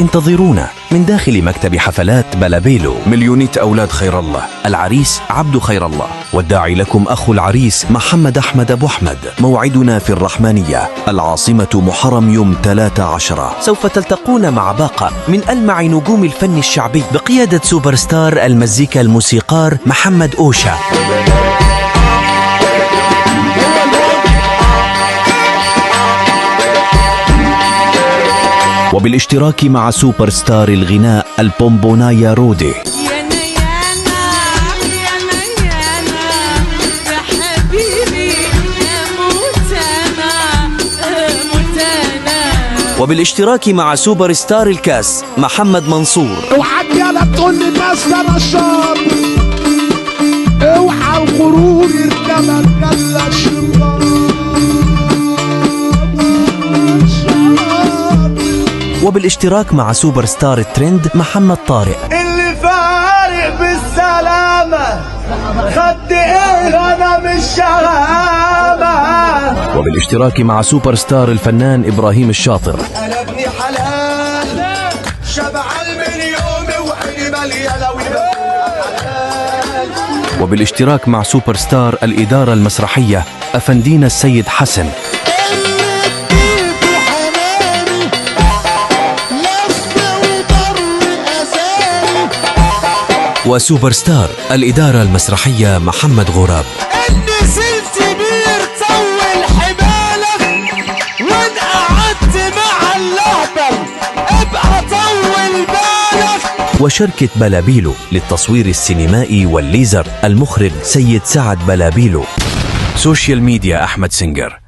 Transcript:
انتظرونا من داخل مكتب حفلات بلابيلو. مليونية أولاد خير الله. العريس عبد خير الله، والداعي لكم أخو العريس محمد أحمد أبو أحمد. موعدنا في الرحمانية العاصمة محرم يوم 13. سوف تلتقون مع باقة من ألمع نجوم الفن الشعبي بقيادة سوبر ستار المزيكا الموسيقار محمد أوشا. وبالاشتراك مع سوبر ستار الغناء البومبونايا رودي. وبالاشتراك مع سوبر ستار الكاس محمد منصور. اوعى يلا تقول لي ماستر الشر، اوعى الغرور يركبك يلا الشر. وبالاشتراك مع سوبر ستار الترند محمد طارق. اللي فارق بالسلامة خدت ايه انا مش شغامة. وبالاشتراك مع سوبر ستار الفنان إبراهيم الشاطر. انا ابني حلال شبع المليون وعيني مليانة وبالاشتراك مع سوبر ستار الإدارة المسرحية أفندينا السيد حسن. وسوبر ستار الإدارة المسرحية محمد غراب. نزلت بير طول حبالك وان قعدت مع اللهبل ابقى طول بالك. وشركة بلابيلو للتصوير السينمائي والليزر، المخرج سيد سعد بلابيلو. سوشيال ميديا أحمد سنجر.